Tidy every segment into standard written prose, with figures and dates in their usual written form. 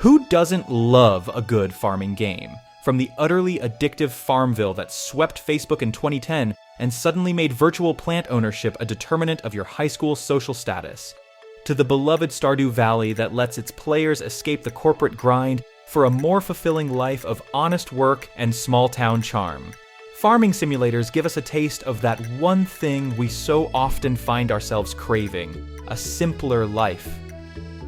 Who doesn't love a good farming game? From the utterly addictive Farmville that swept Facebook in 2010 and suddenly made virtual plant ownership a determinant of your high school social status, to the beloved Stardew Valley that lets its players escape the corporate grind for a more fulfilling life of honest work and small-town charm. Farming simulators give us a taste of that one thing we so often find ourselves craving, a simpler life.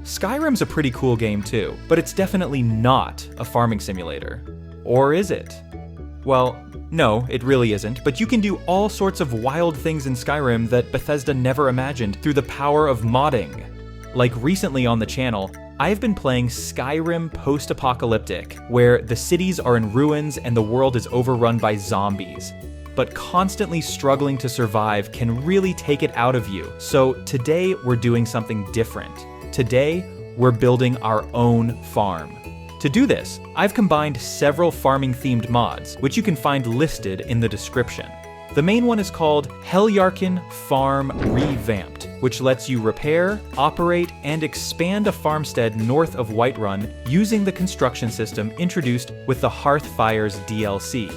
Skyrim's a pretty cool game too, but it's definitely not a farming simulator. Or is it? Well, no, it really isn't, but you can do all sorts of wild things in Skyrim that Bethesda never imagined through the power of modding. Like recently on the channel, I've been playing Skyrim Post-Apocalyptic, where the cities are in ruins and the world is overrun by zombies. But constantly struggling to survive can really take it out of you, so today we're doing something different. Today, we're building our own farm. To do this, I've combined several farming-themed mods, which you can find listed in the description. The main one is called Heljarchen Farm Revamped, which lets you repair, operate, and expand a farmstead north of Whiterun using the construction system introduced with the Hearthfire's DLC.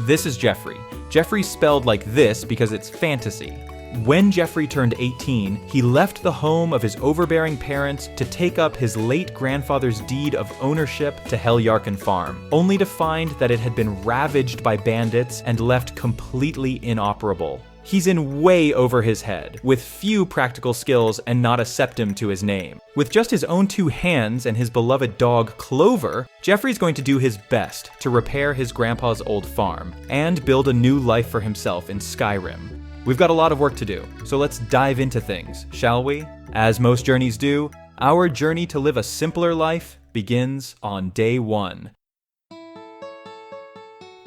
This is Jeffrey. Jeffrey's spelled like this because it's fantasy. When Jeffrey turned 18, he left the home of his overbearing parents to take up his late grandfather's deed of ownership to Heljarchen Farm, only to find that it had been ravaged by bandits and left completely inoperable. He's in way over his head, with few practical skills and not a septum to his name. With just his own 2 hands and his beloved dog, Clover, Jeffrey's going to do his best to repair his grandpa's old farm and build a new life for himself in Skyrim. We've got a lot of work to do, so let's dive into things, shall we? As most journeys do, our journey to live a simpler life begins on day 1.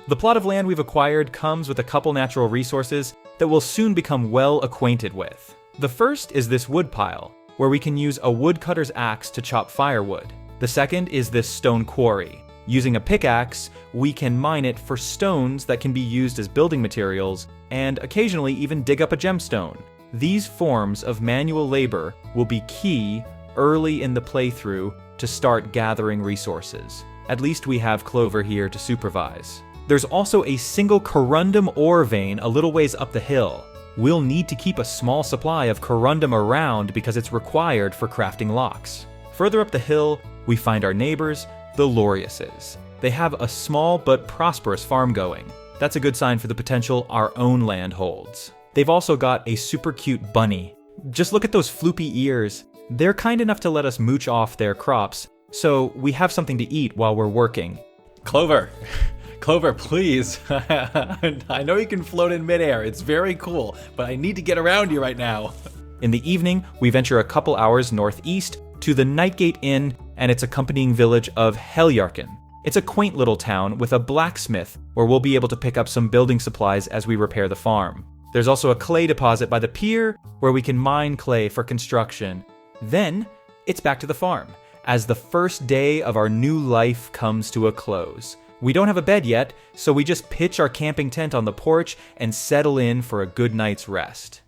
The plot of land we've acquired comes with a couple natural resources that we'll soon become well acquainted with. The first is this wood pile, where we can use a woodcutter's axe to chop firewood. The second is this stone quarry. Using a pickaxe, we can mine it for stones that can be used as building materials, and occasionally even dig up a gemstone. These forms of manual labor will be key early in the playthrough to start gathering resources. At least we have Clover here to supervise. There's also a single corundum ore vein a little ways up the hill. We'll need to keep a small supply of corundum around because it's required for crafting locks. Further up the hill, we find our neighbors, the Loriuses. They have a small but prosperous farm going. That's a good sign for the potential our own land holds. They've also got a super cute bunny. Just look at those floopy ears. They're kind enough to let us mooch off their crops, so we have something to eat while we're working. Clover, please. I know you can float in midair. It's very cool, but I need to get around you right now. In the evening, we venture a couple hours northeast to the Nightgate Inn and its accompanying village of Heljarchen. It's a quaint little town with a blacksmith where we'll be able to pick up some building supplies as we repair the farm. There's also a clay deposit by the pier where we can mine clay for construction. Then, it's back to the farm, as the first day of our new life comes to a close. We don't have a bed yet, so we just pitch our camping tent on the porch and settle in for a good night's rest.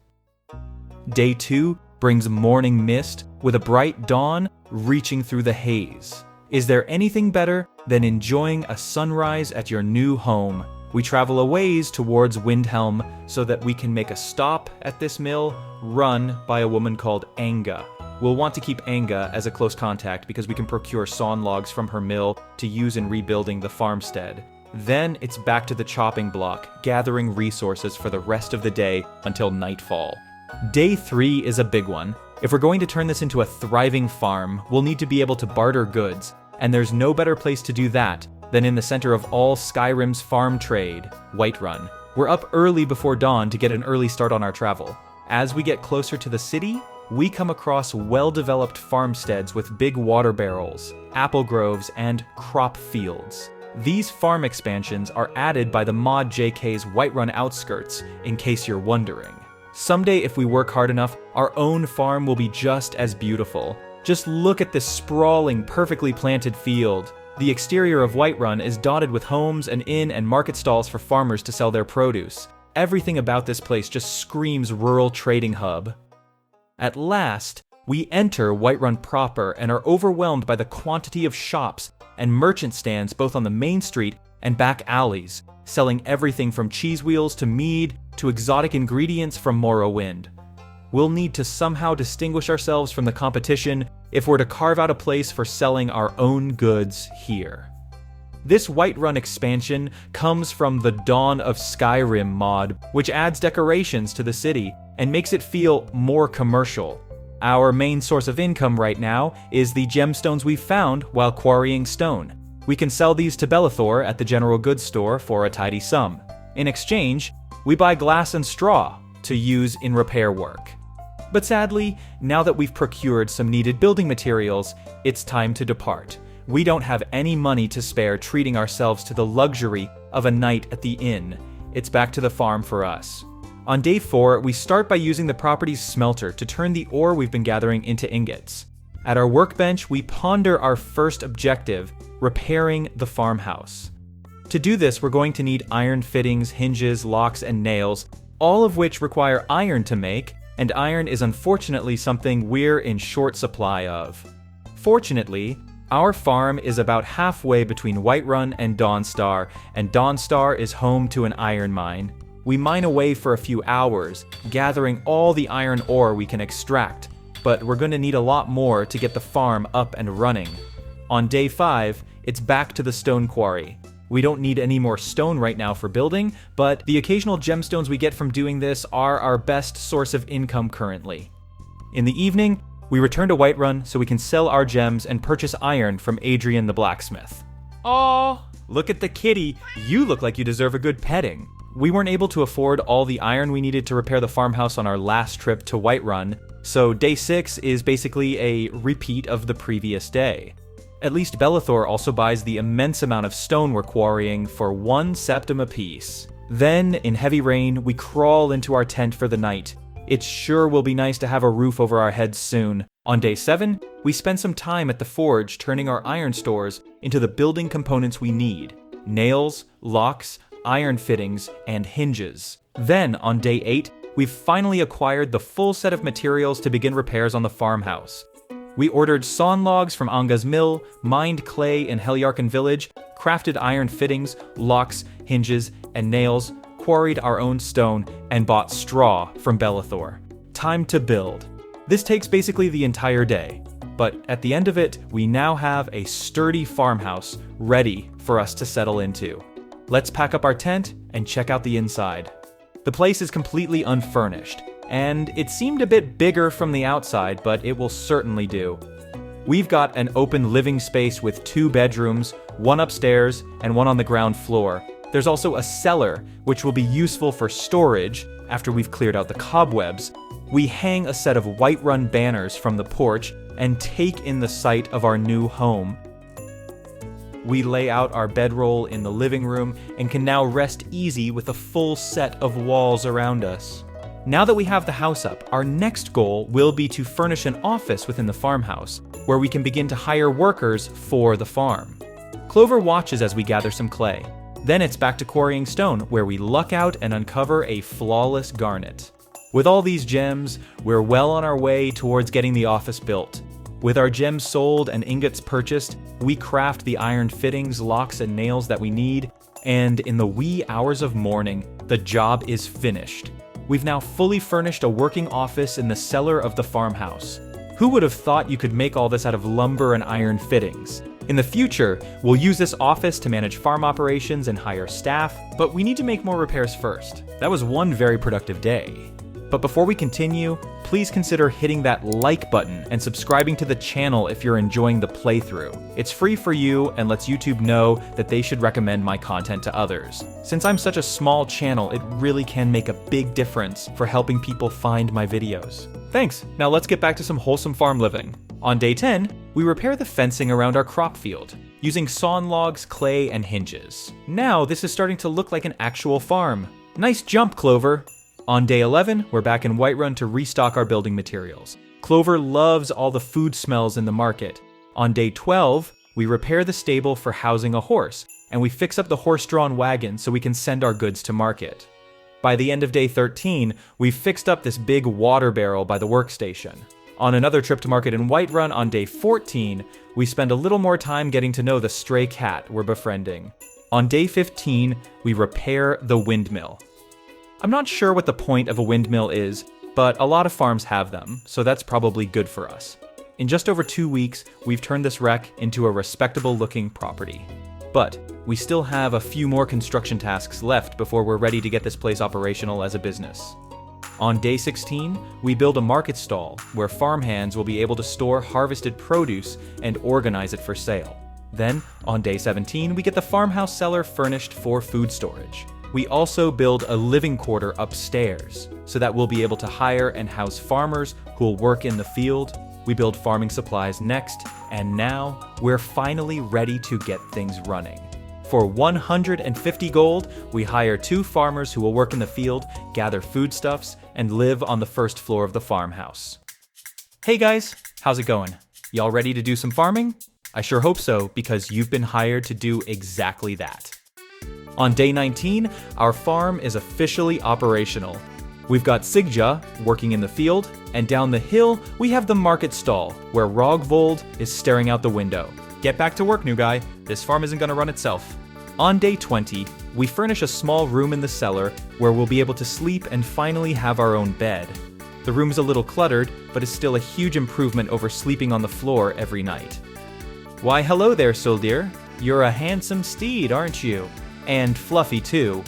Day 2 brings morning mist with a bright dawn reaching through the haze. Is there anything better than enjoying a sunrise at your new home? We travel a ways towards Windhelm so that we can make a stop at this mill run by a woman called Anga. We'll want to keep Anga as a close contact because we can procure sawn logs from her mill to use in rebuilding the farmstead. Then it's back to the chopping block, gathering resources for the rest of the day until nightfall. Day 3 is a big one. If we're going to turn this into a thriving farm, we'll need to be able to barter goods, and there's no better place to do that than in the center of all Skyrim's farm trade, Whiterun. We're up early before dawn to get an early start on our travel. As we get closer to the city, we come across well-developed farmsteads with big water barrels, apple groves, and crop fields. These farm expansions are added by the mod JK's Whiterun outskirts, in case you're wondering. Someday, if we work hard enough, our own farm will be just as beautiful. Just look at this sprawling, perfectly planted field. The exterior of Whiterun is dotted with homes and inn and market stalls for farmers to sell their produce. Everything about this place just screams rural trading hub. At last, We enter Whiterun proper and are overwhelmed by the quantity of shops and merchant stands both on the main street and back alleys, selling everything from cheese wheels to mead to exotic ingredients from Morrowind. We'll need to somehow distinguish ourselves from the competition if we're to carve out a place for selling our own goods here. This Whiterun expansion comes from the Dawn of Skyrim mod, which adds decorations to the city and makes it feel more commercial. Our main source of income right now is the gemstones we found while quarrying stone. We can sell these to Belethor at the general goods store for a tidy sum. In exchange, we buy glass and straw to use in repair work. But sadly, now that we've procured some needed building materials, it's time to depart. We don't have any money to spare treating ourselves to the luxury of a night at the inn. It's back to the farm for us. On day 4, we start by using the property's smelter to turn the ore we've been gathering into ingots. At our workbench, we ponder our first objective, repairing the farmhouse. To do this, we're going to need iron fittings, hinges, locks, and nails, all of which require iron to make, and iron is unfortunately something we're in short supply of. Fortunately, our farm is about halfway between Whiterun and Dawnstar, and Dawnstar is home to an iron mine. We mine away for a few hours, gathering all the iron ore we can extract, but we're going to need a lot more to get the farm up and running. On day 5, it's back to the stone quarry. We don't need any more stone right now for building, but the occasional gemstones we get from doing this are our best source of income currently. In the evening, we return to Whiterun so we can sell our gems and purchase iron from Adrian the blacksmith. Aw, look at the kitty. You look like you deserve a good petting. We weren't able to afford all the iron we needed to repair the farmhouse on our last trip to Whiterun, so day 6 is basically a repeat of the previous day. At least Belethor also buys the immense amount of stone we're quarrying for 1 septim apiece. Then, in heavy rain, we crawl into our tent for the night. It sure will be nice to have a roof over our heads soon. On day 7, we spend some time at the forge turning our iron stores into the building components we need: nails, locks, iron fittings, and hinges. Then, on day 8, we've finally acquired the full set of materials to begin repairs on the farmhouse. We ordered sawn logs from Anga's mill, mined clay in Heljarchen village, crafted iron fittings, locks, hinges, and nails, quarried our own stone, and bought straw from Belethor. Time to build. This takes basically the entire day, but at the end of it, we now have a sturdy farmhouse ready for us to settle into. Let's pack up our tent and check out the inside. The place is completely unfurnished, and it seemed a bit bigger from the outside, but it will certainly do. We've got an open living space with 2 bedrooms, one upstairs and one on the ground floor. There's also a cellar, which will be useful for storage after we've cleared out the cobwebs. We hang a set of Whiterun banners from the porch and take in the sight of our new home. We lay out our bedroll in the living room and can now rest easy with a full set of walls around us. Now that we have the house up, our next goal will be to furnish an office within the farmhouse, where we can begin to hire workers for the farm. Clover watches as we gather some clay. Then it's back to quarrying stone, where we luck out and uncover a flawless garnet. With all these gems, we're well on our way towards getting the office built. With our gems sold and ingots purchased, we craft the iron fittings, locks, and nails that we need, and in the wee hours of morning, the job is finished. We've now fully furnished a working office in the cellar of the farmhouse. Who would have thought you could make all this out of lumber and iron fittings? In the future, we'll use this office to manage farm operations and hire staff, but we need to make more repairs first. That was one very productive day. But before we continue, please consider hitting that like button and subscribing to the channel if you're enjoying the playthrough. It's free for you and lets YouTube know that they should recommend my content to others. Since I'm such a small channel, it really can make a big difference for helping people find my videos. Thanks, now let's get back to some wholesome farm living. On day 10, we repair the fencing around our crop field, using sawn logs, clay, and hinges. Now this is starting to look like an actual farm. Nice jump, Clover! On day 11, we're back in Whiterun to restock our building materials. Clover loves all the food smells in the market. On day 12, we repair the stable for housing a horse, and we fix up the horse-drawn wagon so we can send our goods to market. By the end of day 13, we've fixed up this big water barrel by the workstation. On another trip to market in Whiterun on day 14, we spend a little more time getting to know the stray cat we're befriending. On day 15, we repair the windmill. I'm not sure what the point of a windmill is, but a lot of farms have them, so that's probably good for us. In just over 2 weeks, we've turned this wreck into a respectable-looking property. But we still have a few more construction tasks left before we're ready to get this place operational as a business. On day 16, we build a market stall where farmhands will be able to store harvested produce and organize it for sale. Then, on day 17, we get the farmhouse cellar furnished for food storage. We also build a living quarter upstairs so that we'll be able to hire and house farmers who will work in the field. We build farming supplies next, and now we're finally ready to get things running. For 150 gold, we hire 2 farmers who will work in the field, gather foodstuffs, and live on the first floor of the farmhouse. Hey guys, how's it going? Y'all ready to do some farming? I sure hope so, because you've been hired to do exactly that. On day 19, our farm is officially operational. We've got Sigja working in the field, and down the hill, we have the market stall, where Rogvold is staring out the window. Get back to work, new guy. This farm isn't gonna run itself. On day 20, we furnish a small room in the cellar where we'll be able to sleep and finally have our own bed. The room's a little cluttered, but is still a huge improvement over sleeping on the floor every night. Why, hello there, soldier. You're a handsome steed, aren't you? And fluffy too.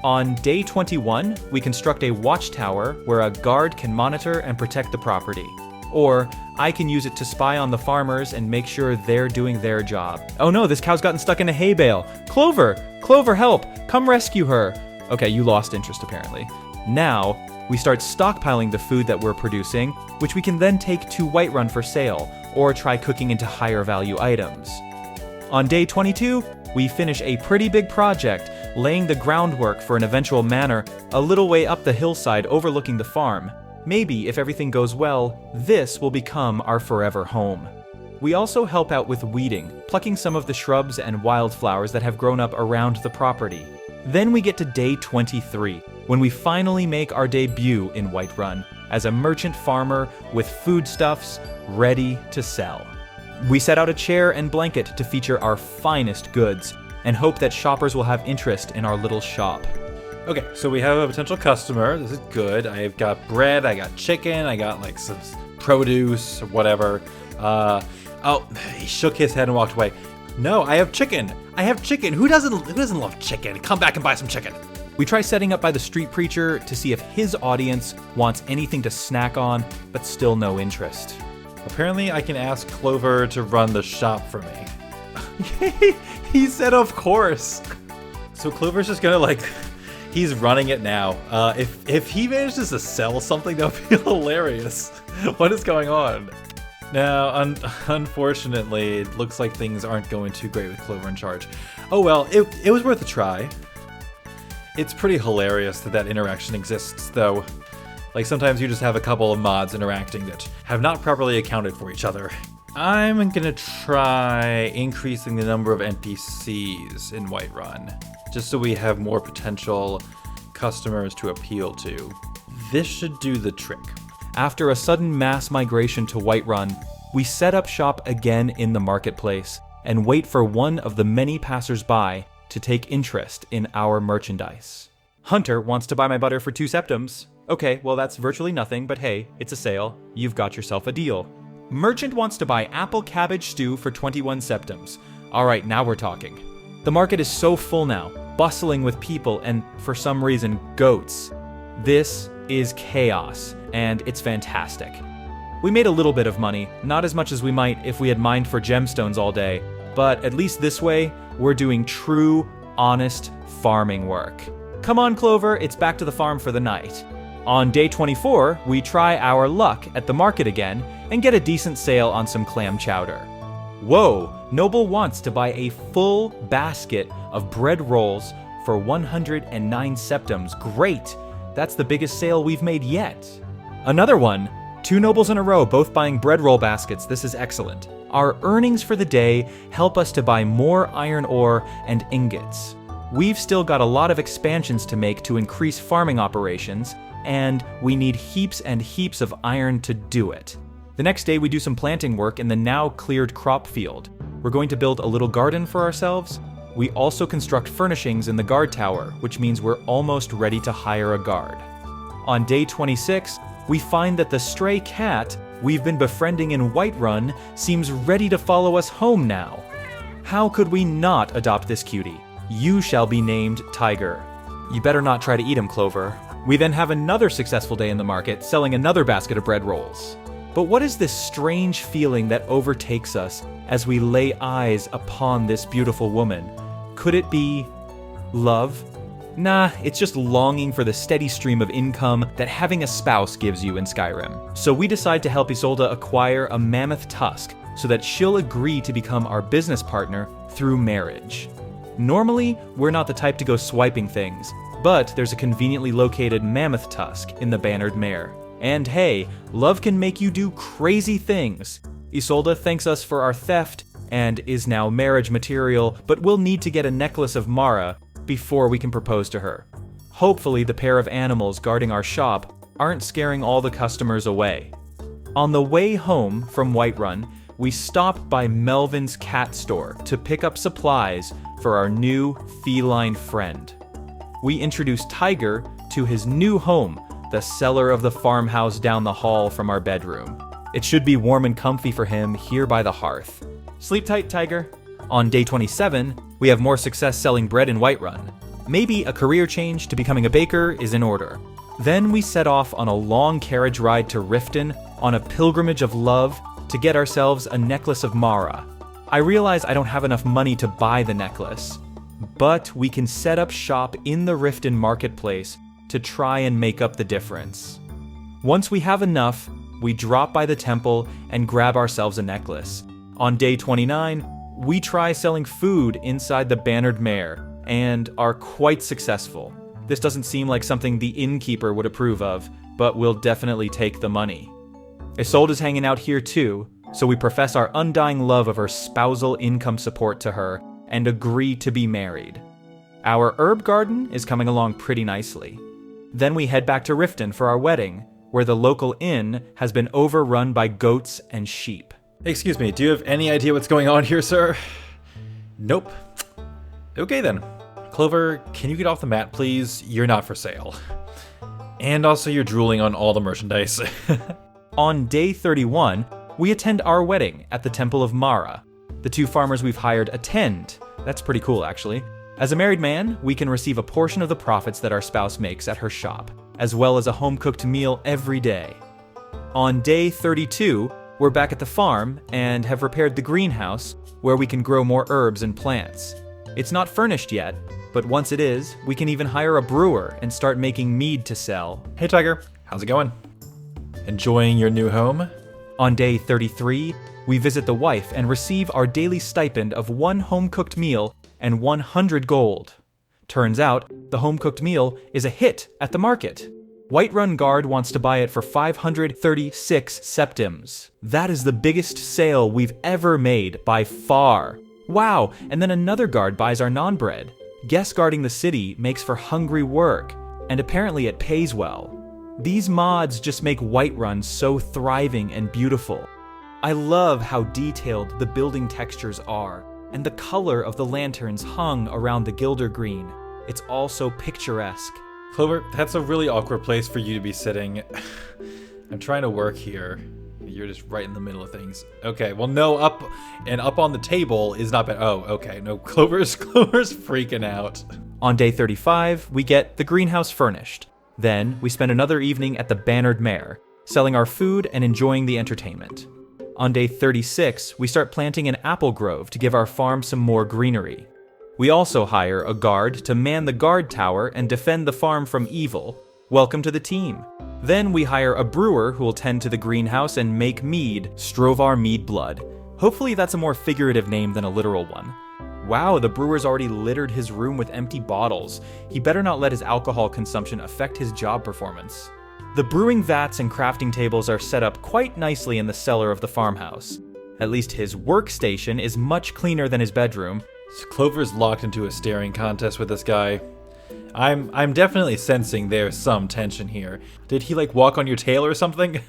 On day 21, we construct a watchtower where a guard can monitor and protect the property. Or I can use it to spy on the farmers and make sure they're doing their job. Oh no, this cow's gotten stuck in a hay bale. Clover! Clover, help! Come rescue her! Okay, you lost interest apparently. Now, we start stockpiling the food that we're producing, which we can then take to Whiterun for sale, or try cooking into higher value items. On day 22, we finish a pretty big project, laying the groundwork for an eventual manor a little way up the hillside overlooking the farm. Maybe, if everything goes well, this will become our forever home. We also help out with weeding, plucking some of the shrubs and wildflowers that have grown up around the property. Then we get to day 23, when we finally make our debut in Whiterun as a merchant farmer with foodstuffs ready to sell. We set out a chair and blanket to feature our finest goods, and hope that shoppers will have interest in our little shop. Okay, so we have a potential customer. This is good. I've got bread, I got chicken, I got like some produce or whatever. Oh, he shook his head and walked away. No, I have chicken. I have chicken. Who doesn't love chicken? Come back and buy some chicken. We try setting up by the street preacher to see if his audience wants anything to snack on, but still no interest. Apparently, I can ask Clover to run the shop for me. He said, of course. So Clover's just gonna he's running it now. If he manages to sell something, that would be hilarious. What is going on? Now, unfortunately, it looks like things aren't going too great with Clover in charge. Oh well, it was worth a try. It's pretty hilarious that interaction exists, though. Like, sometimes you just have a couple of mods interacting that have not properly accounted for each other. I'm gonna try increasing the number of NPCs in Whiterun, just so we have more potential customers to appeal to. This should do the trick. After a sudden mass migration to Whiterun, we set up shop again in the marketplace and wait for one of the many passers-by to take interest in our merchandise. Hunter wants to buy my butter for 2 septums. Okay, well that's virtually nothing, but hey, it's a sale. You've got yourself a deal. Merchant wants to buy apple cabbage stew for 21 septums. Alright, now we're talking. The market is so full now, bustling with people and, for some reason, goats. This is chaos, and it's fantastic. We made a little bit of money, not as much as we might if we had mined for gemstones all day, but at least this way, we're doing true, honest farming work. Come on, Clover, it's back to the farm for the night. On day 24, we try our luck at the market again and get a decent sale on some clam chowder. Whoa, Noble wants to buy a full basket of bread rolls for 109 septums. Great! That's the biggest sale we've made yet. Another one. 2 nobles in a row, both buying bread roll baskets. This is excellent. Our earnings for the day help us to buy more iron ore and ingots. We've still got a lot of expansions to make to increase farming operations, and we need heaps and heaps of iron to do it. The next day we do some planting work in the now cleared crop field. We're going to build a little garden for ourselves. We also construct furnishings in the guard tower, which means we're almost ready to hire a guard. On day 26, we find that the stray cat we've been befriending in Whiterun seems ready to follow us home now. How could we not adopt this cutie? You shall be named Tiger. You better not try to eat him, Clover. We then have another successful day in the market, selling another basket of bread rolls. But what is this strange feeling that overtakes us as we lay eyes upon this beautiful woman? Could it be love? Nah, it's just longing for the steady stream of income that having a spouse gives you in Skyrim. So we decide to help Isolde acquire a mammoth tusk so that she'll agree to become our business partner through marriage. Normally, we're not the type to go swiping things, but there's a conveniently located mammoth tusk in the Bannered Mare. And hey, love can make you do crazy things. Isolde thanks us for our theft and is now marriage material, but we'll need to get a necklace of Mara before we can propose to her. Hopefully the pair of animals guarding our shop aren't scaring all the customers away. On the way home from Whiterun, we stop by Melvin's cat store to pick up supplies for our new feline friend. We introduce Tiger to his new home, the cellar of the farmhouse down the hall from our bedroom. It should be warm and comfy for him here by the hearth. Sleep tight, Tiger. On day 27, we have more success selling bread in Whiterun. Maybe a career change to becoming a baker is in order. Then we set off on a long carriage ride to Riften on a pilgrimage of love to get ourselves a necklace of Mara. I realize I don't have enough money to buy the necklace, but we can set up shop in the Riften marketplace to try and make up the difference. Once we have enough, we drop by the temple and grab ourselves a necklace. On day 29, we try selling food inside the Bannered Mare and are quite successful. This doesn't seem like something the innkeeper would approve of, but we'll definitely take the money. Isolde is hanging out here too, so we profess our undying love of her spousal income support to her and agree to be married. Our herb garden is coming along pretty nicely. Then we head back to Riften for our wedding, where the local inn has been overrun by goats and sheep. Excuse me, do you have any idea what's going on here, sir? Nope. Okay then. Clover, can you get off the mat, please? You're not for sale. And also you're drooling on all the merchandise. On day 31, we attend our wedding at the Temple of Mara. The two farmers we've hired attend. That's pretty cool, actually. As a married man, we can receive a portion of the profits that our spouse makes at her shop, as well as a home-cooked meal every day. On day 32, we're back at the farm and have repaired the greenhouse where we can grow more herbs and plants. It's not furnished yet, but once it is, we can even hire a brewer and start making mead to sell. Hey Tiger, how's it going? Enjoying your new home? On day 33, we visit the wife and receive our daily stipend of 1 home-cooked meal and 100 gold. Turns out, the home-cooked meal is a hit at the market. Whiterun Guard wants to buy it for 536 septims. That is the biggest sale we've ever made by far. Wow, and then another guard buys our non-bread. Guest guarding the city makes for hungry work, and apparently it pays well. These mods just make Whiterun so thriving and beautiful. I love how detailed the building textures are, and the color of the lanterns hung around the Gilder Green. It's all so picturesque. Clover, that's a really awkward place for you to be sitting. I'm trying to work here. You're just right in the middle of things. Okay, well no, up on the table is not bad. Oh, okay, no, Clover's freaking out. On day 35, we get the greenhouse furnished. Then we spend another evening at the Bannered Mare, selling our food and enjoying the entertainment. On day 36, we start planting an apple grove to give our farm some more greenery. We also hire a guard to man the guard tower and defend the farm from evil. Welcome to the team. Then we hire a brewer who will tend to the greenhouse and make mead, Strovar Mead Blood. Hopefully that's a more figurative name than a literal one. Wow, the brewer's already littered his room with empty bottles. He better not let his alcohol consumption affect his job performance. The brewing vats and crafting tables are set up quite nicely in the cellar of the farmhouse. At least his workstation is much cleaner than his bedroom. Clover's locked into a staring contest with this guy. I'm definitely sensing there's some tension here. Did he like walk on your tail or something?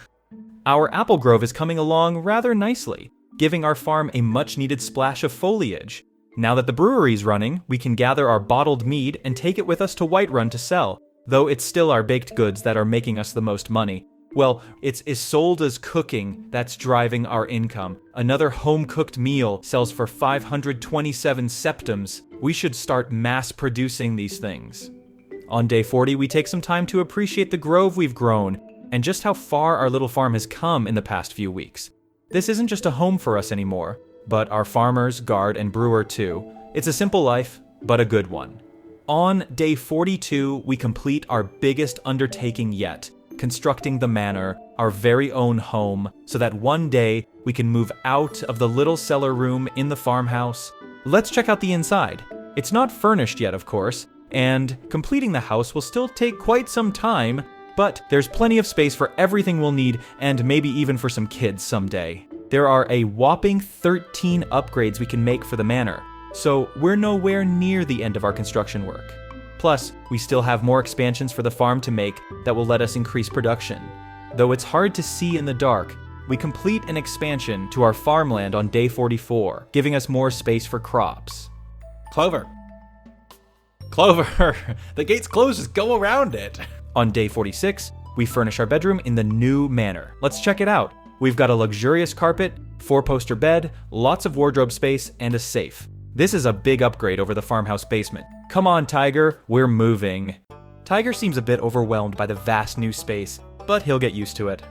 Our apple grove is coming along rather nicely, giving our farm a much-needed splash of foliage. Now that the brewery's running, we can gather our bottled mead and take it with us to Whiterun to sell, though it's still our baked goods that are making us the most money. Well, it's Isolde's cooking that's driving our income. Another home-cooked meal sells for 527 septims. We should start mass-producing these things. On day 40, we take some time to appreciate the grove we've grown, and just how far our little farm has come in the past few weeks. This isn't just a home for us anymore, but our farmers, guard, and brewer too. It's a simple life, but a good one. On day 42, we complete our biggest undertaking yet, constructing the manor, our very own home, so that one day we can move out of the little cellar room in the farmhouse. Let's check out the inside. It's not furnished yet, of course, and completing the house will still take quite some time, but there's plenty of space for everything we'll need, and maybe even for some kids someday. There are a whopping 13 upgrades we can make for the manor, so we're nowhere near the end of our construction work. Plus, we still have more expansions for the farm to make that will let us increase production. Though it's hard to see in the dark, we complete an expansion to our farmland on day 44, giving us more space for crops. Clover, the gate's closed, just go around it. On day 46, we furnish our bedroom in the new manor. Let's check it out. We've got a luxurious carpet, 4-poster bed, lots of wardrobe space, and a safe. This is a big upgrade over the farmhouse basement. Come on, Tiger, we're moving. Tiger seems a bit overwhelmed by the vast new space, but he'll get used to it.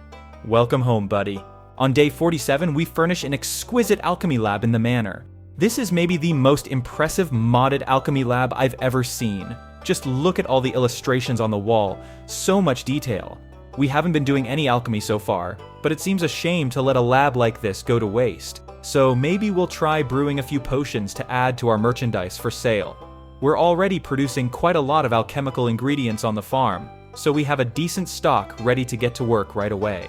Welcome home, buddy. On day 47, we furnish an exquisite alchemy lab in the manor. This is maybe the most impressive modded alchemy lab I've ever seen. Just look at all the illustrations on the wall, so much detail. We haven't been doing any alchemy so far, but it seems a shame to let a lab like this go to waste. So maybe we'll try brewing a few potions to add to our merchandise for sale. We're already producing quite a lot of alchemical ingredients on the farm, so we have a decent stock ready to get to work right away.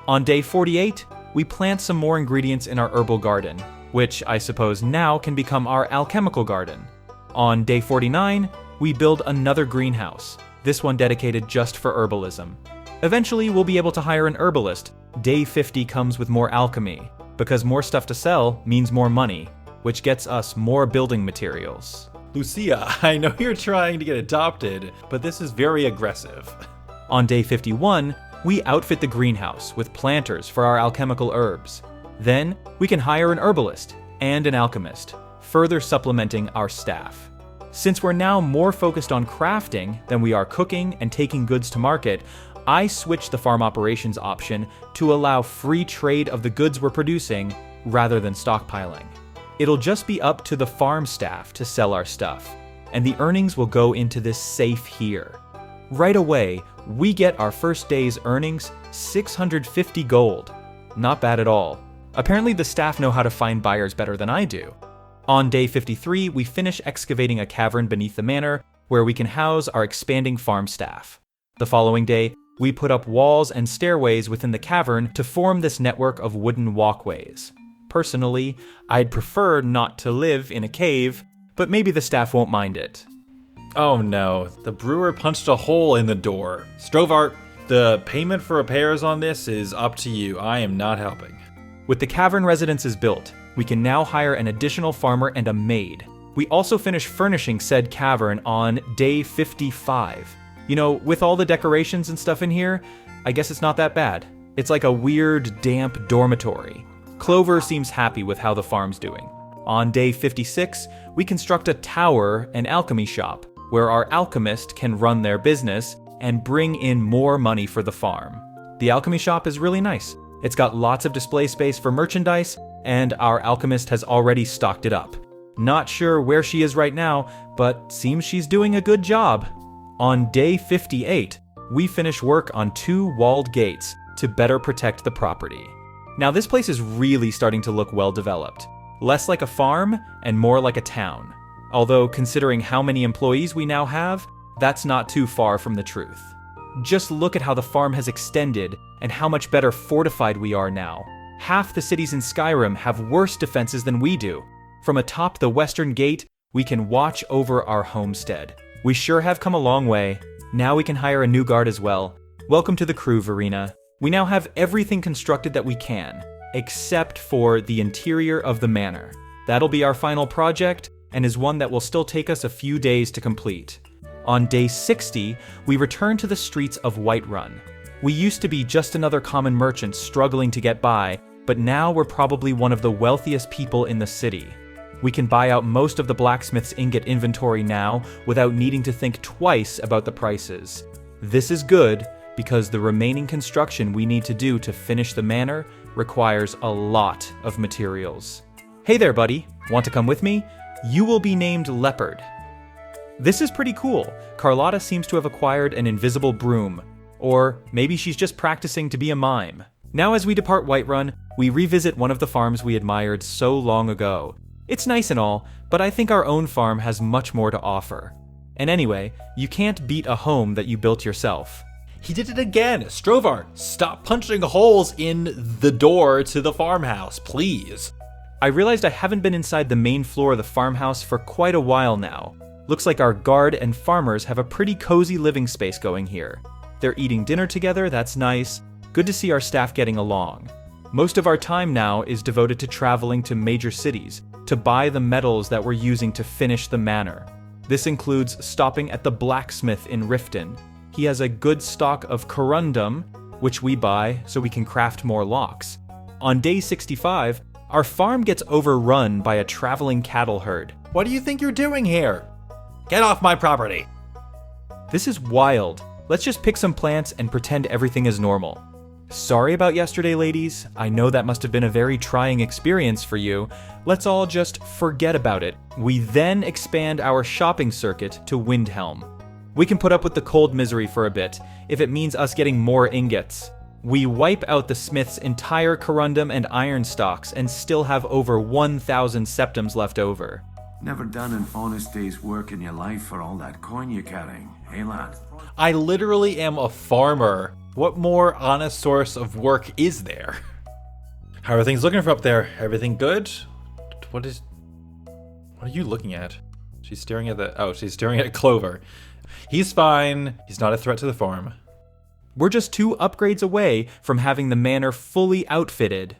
On day 48, we plant some more ingredients in our herbal garden, which I suppose now can become our alchemical garden. On day 49, we build another greenhouse, this one dedicated just for herbalism. Eventually, we'll be able to hire an herbalist. Day 50 comes with more alchemy, because more stuff to sell means more money, which gets us more building materials. Lucia, I know you're trying to get adopted, but this is very aggressive. On day 51, we outfit the greenhouse with planters for our alchemical herbs. Then, we can hire an herbalist and an alchemist, further supplementing our staff. Since we're now more focused on crafting than we are cooking and taking goods to market, I switched the farm operations option to allow free trade of the goods we're producing rather than stockpiling. It'll just be up to the farm staff to sell our stuff, and the earnings will go into this safe here. Right away, we get our first day's earnings, 650 gold. Not bad at all. Apparently the staff know how to find buyers better than I do. On day 53, we finish excavating a cavern beneath the manor where we can house our expanding farm staff. The following day, we put up walls and stairways within the cavern to form this network of wooden walkways. Personally, I'd prefer not to live in a cave, but maybe the staff won't mind it. Oh no, the brewer punched a hole in the door. Strovart, the payment for repairs on this is up to you. I am not helping. With the cavern residences built, we can now hire an additional farmer and a maid. We also finish furnishing said cavern on day 55. You know, with all the decorations and stuff in here, I guess it's not that bad. It's like a weird, damp dormitory. Clover seems happy with how the farm's doing. On day 56, we construct a tower and alchemy shop, where our alchemist can run their business and bring in more money for the farm. The alchemy shop is really nice. It's got lots of display space for merchandise, and our alchemist has already stocked it up. Not sure where she is right now, but seems she's doing a good job. On day 58, we finish work on 2 walled gates to better protect the property. Now this place is really starting to look well developed. Less like a farm and more like a town. Although considering how many employees we now have, that's not too far from the truth. Just look at how the farm has extended and how much better fortified we are now. Half the cities in Skyrim have worse defenses than we do. From atop the western gate, we can watch over our homestead. We sure have come a long way. Now we can hire a new guard as well. Welcome to the crew, Verena. We now have everything constructed that we can, except for the interior of the manor. That'll be our final project, and is one that will still take us a few days to complete. On day 60, we return to the streets of Whiterun. We used to be just another common merchant struggling to get by, but now we're probably one of the wealthiest people in the city. We can buy out most of the blacksmith's ingot inventory now without needing to think twice about the prices. This is good because the remaining construction we need to do to finish the manor requires a lot of materials. Hey there, buddy. Want to come with me? You will be named Leopard. This is pretty cool. Carlotta seems to have acquired an invisible broom. Or maybe she's just practicing to be a mime. Now as we depart Whiterun, we revisit one of the farms we admired so long ago. It's nice and all, but I think our own farm has much more to offer. And anyway, you can't beat a home that you built yourself. He did it again. Strovar, stop punching holes in the door to the farmhouse, please. I realized I haven't been inside the main floor of the farmhouse for quite a while now. Looks like our guard and farmers have a pretty cozy living space going here. They're eating dinner together, that's nice. Good to see our staff getting along. Most of our time now is devoted to traveling to major cities to buy the metals that we're using to finish the manor. This includes stopping at the blacksmith in Riften. He has a good stock of corundum, which we buy so we can craft more locks. On day 65, our farm gets overrun by a traveling cattle herd. What do you think you're doing here? Get off my property. This is wild. Let's just pick some plants and pretend everything is normal. Sorry about yesterday, ladies. I know that must have been a very trying experience for you. Let's all just forget about it. We then expand our shopping circuit to Windhelm. We can put up with the cold misery for a bit, if it means us getting more ingots. We wipe out the smith's entire corundum and iron stocks and still have over 1,000 septums left over. Never done an honest day's work in your life for all that coin you're carrying, hey lad? I literally am a farmer. What more honest source of work is there? How are things looking from up there? Everything good? What are you looking at? She's staring at Clover. He's fine. He's not a threat to the farm. We're just 2 upgrades away from having the manor fully outfitted.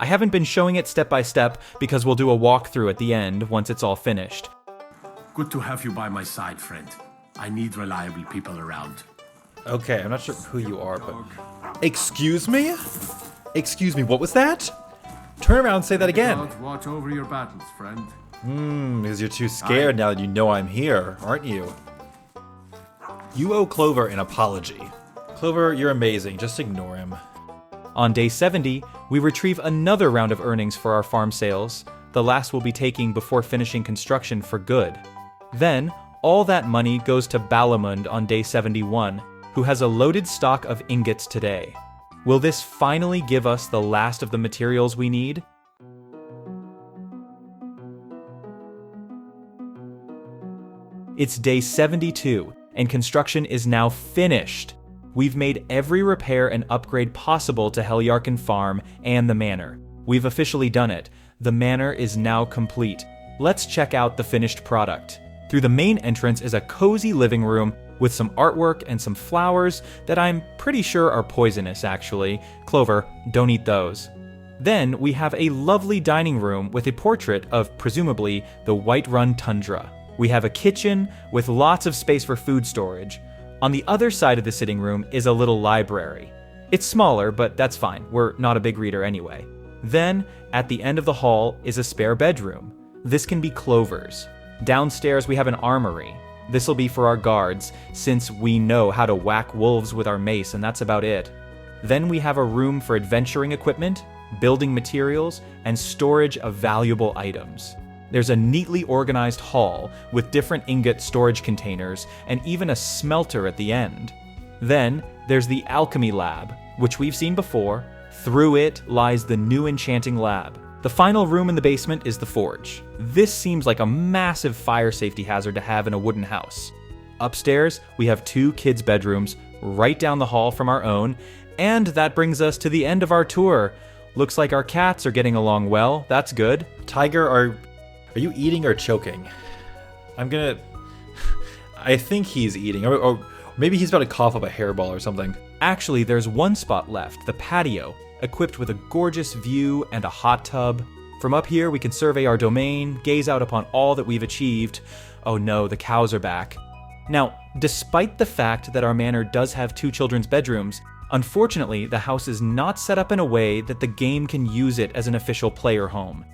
I haven't been showing it step by step because we'll do a walkthrough at the end once it's all finished. Good to have you by my side, friend. I need reliable people around. Okay, I'm not sure who you are, but... Excuse me? Excuse me, what was that? Turn around and say that again. Watch over your battles, friend. Because you're too scared now that you know I'm here, aren't you? You owe Clover an apology. Clover, you're amazing. Just ignore him. On day 70, we retrieve another round of earnings for our farm sales, the last we'll be taking before finishing construction for good. Then, all that money goes to Balamund on day 71, who has a loaded stock of ingots today. Will this finally give us the last of the materials we need? It's day 72, and construction is now finished. We've made every repair and upgrade possible to Heljarchen Farm and the manor. We've officially done it. The manor is now complete. Let's check out the finished product. Through the main entrance is a cozy living room with some artwork and some flowers that I'm pretty sure are poisonous, actually. Clover, don't eat those. Then we have a lovely dining room with a portrait of, presumably, the Whiterun tundra. We have a kitchen with lots of space for food storage. On the other side of the sitting room is a little library. It's smaller, but that's fine. We're not a big reader anyway. Then, at the end of the hall is a spare bedroom. This can be Clover's. Downstairs we have an armory. This'll be for our guards, since we know how to whack wolves with our mace, and that's about it. Then we have a room for adventuring equipment, building materials, and storage of valuable items. There's a neatly organized hall with different ingot storage containers and even a smelter at the end. Then there's the alchemy lab, which we've seen before. Through it lies the new enchanting lab. The final room in the basement is the forge. This seems like a massive fire safety hazard to have in a wooden house. Upstairs, we have 2 kids' bedrooms right down the hall from our own, and that brings us to the end of our tour. Looks like our cats are getting along well. That's good. Tiger, are you eating or choking? I think he's eating, or maybe he's about to cough up a hairball or something. Actually, there's one spot left, the patio, equipped with a gorgeous view and a hot tub. From up here, we can survey our domain, gaze out upon all that we've achieved. Oh no, the cows are back. Now, despite the fact that our manor does have 2 children's bedrooms, unfortunately, the house is not set up in a way that the game can use it as an official player home.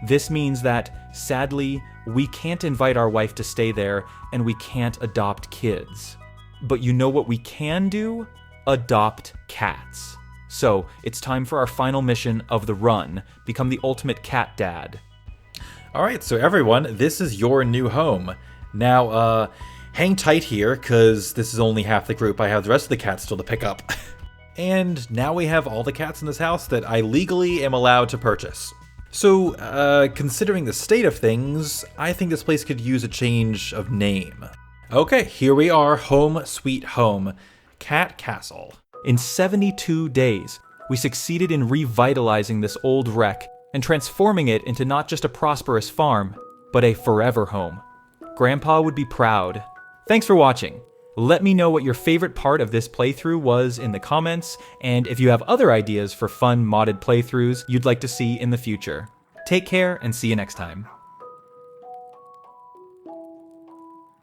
This means that, sadly, we can't invite our wife to stay there, and we can't adopt kids. But you know what we can do? Adopt cats. So, it's time for our final mission of the run, become the ultimate cat dad. Alright, so everyone, this is your new home. Now, hang tight here, because this is only half the group. I have the rest of the cats still to pick up. And now we have all the cats in this house that I legally am allowed to purchase. So, considering the state of things, I think this place could use a change of name. Okay, here we are, home sweet home. Cat Castle. In 72 days, we succeeded in revitalizing this old wreck and transforming it into not just a prosperous farm, but a forever home. Grandpa would be proud. Thanks for watching. Let me know what your favorite part of this playthrough was in the comments, and if you have other ideas for fun modded playthroughs you'd like to see in the future. Take care and see you next time.